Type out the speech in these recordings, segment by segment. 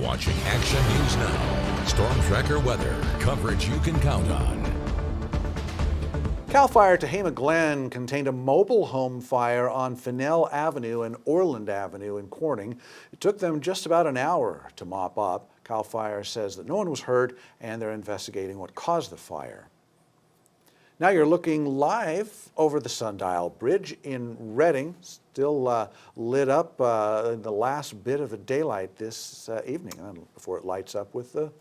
watching Action News Now. Storm Tracker weather. Coverage you can count on. Cal Fire Tehama Glen contained a mobile home fire on Fennell Avenue and Orland Avenue in Corning. It took them just about an hour to mop up. Cal Fire says that no one was hurt and they're investigating what caused the fire. Now you're looking live over the Sundial Bridge in Redding, still lit up in the last bit of the daylight this evening before it lights up with the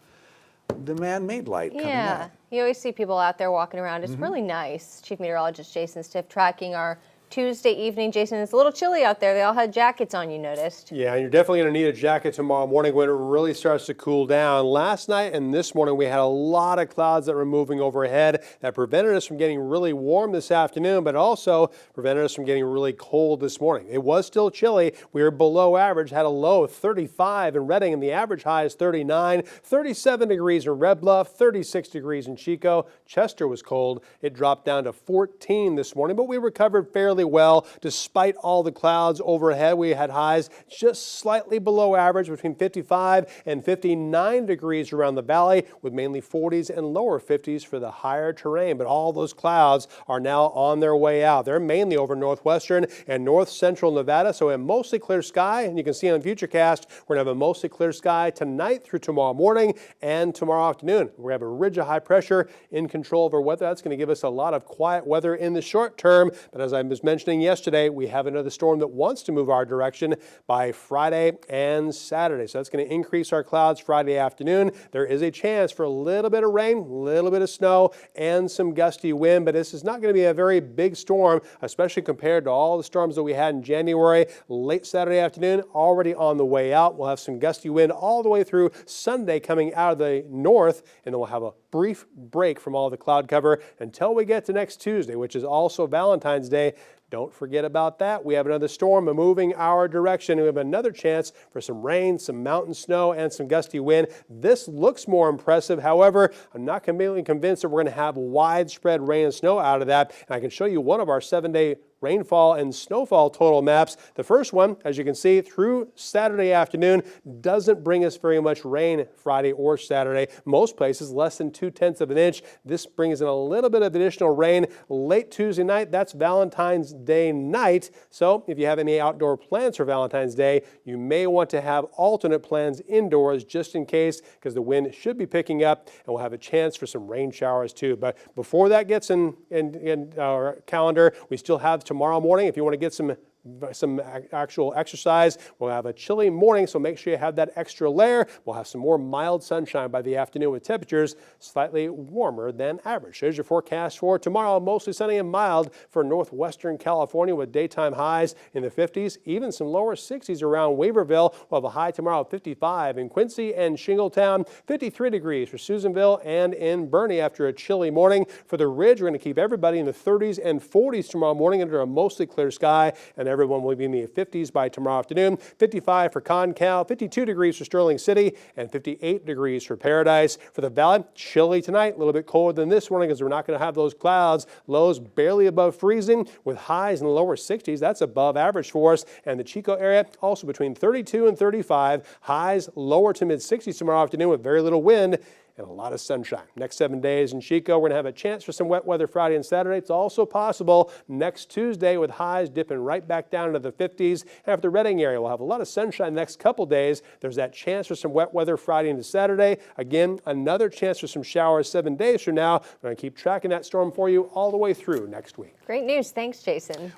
man-made light coming Yeah, out. you always see people out there walking around. It's really nice. Chief Meteorologist Jason Stiff tracking our Tuesday evening. Jason, it's a little chilly out there. They all had jackets on, you noticed. Yeah, and you're definitely going to need a jacket tomorrow morning when it really starts to cool down. Last night and this morning, we had a lot of clouds that were moving overhead that prevented us from getting really warm this afternoon, but also prevented us from getting really cold this morning. It was still chilly. We were below average, had a low of 35 in Redding, and the average high is 39, 37 degrees in Red Bluff, 36 degrees in Chico. Chester was cold. It dropped down to 14 this morning, but we recovered fairly well despite all the clouds overhead. We had highs just slightly below average between 55 and 59 degrees around the valley, with mainly 40s and lower 50s for the higher terrain. But all those clouds are now on their way out. They're mainly over northwestern and north central Nevada, so a mostly clear sky. And you can see on Futurecast, we're going to have a mostly clear sky tonight through tomorrow morning and tomorrow afternoon. We're going to have a ridge of high pressure in control of our weather. That's going to give us a lot of quiet weather in the short term. But as I was mentioning yesterday, we have another storm that wants to move our direction by Friday and Saturday. So that's going to increase our clouds Friday afternoon. There is a chance for a little bit of rain, a little bit of snow, and some gusty wind, but this is not going to be a very big storm, especially compared to all the storms that we had in January. Late Saturday afternoon, already on the way out. We'll have some gusty wind all the way through Sunday coming out of the north, and then we'll have a brief break from all the cloud cover until we get to next Tuesday, which is also Valentine's Day. Don't forget about that. We have another storm moving our direction. We have another chance for some rain, some mountain snow, and some gusty wind. This looks more impressive. However, I'm not completely convinced that we're going to have widespread rain and snow out of that. And I can show you one of our 7-day rainfall and snowfall total maps. The first one, as you can see, through Saturday afternoon doesn't bring us very much rain Friday or Saturday. Most places less than 0.2 of an inch. This brings in a little bit of additional rain late Tuesday night. That's Valentine's Day night. So if you have any outdoor plans for Valentine's Day, you may want to have alternate plans indoors just in case, because the wind should be picking up and we'll have a chance for some rain showers too. But before that gets in our calendar, we still have tomorrow morning. If you want to get some actual exercise, we'll have a chilly morning, so make sure you have that extra layer. We'll have some more mild sunshine by the afternoon with temperatures slightly warmer than average. Here's your forecast for tomorrow. Mostly sunny and mild for northwestern California with daytime highs in the 50s, even some lower 60s around Weaverville. We'll have a high tomorrow of 55 in Quincy and Shingletown, 53 degrees for Susanville and in Bernie after a chilly morning. For the Ridge, we're going to keep everybody in the 30s and 40s tomorrow morning under a mostly clear sky, and everyone will be in the 50s by tomorrow afternoon. 55 for Concal, 52 degrees for Sterling City, and 58 degrees for Paradise. For the Valley, chilly tonight, a little bit colder than this morning because we're not going to have those clouds. Lows barely above freezing with highs in the lower 60s. That's above average for us. And the Chico area also between 32 and 35. Highs lower to mid 60s tomorrow afternoon with very little wind and a lot of sunshine. Next 7 days in Chico, we're going to have a chance for some wet weather Friday and Saturday. It's also possible next Tuesday with highs dipping right back down into the 50s. After the Redding area, we'll have a lot of sunshine the next couple days. There's that chance for some wet weather Friday into Saturday. Again, another chance for some showers 7 days from now. I'm going to keep tracking that storm for you all the way through next week. Great news. Thanks, Jason.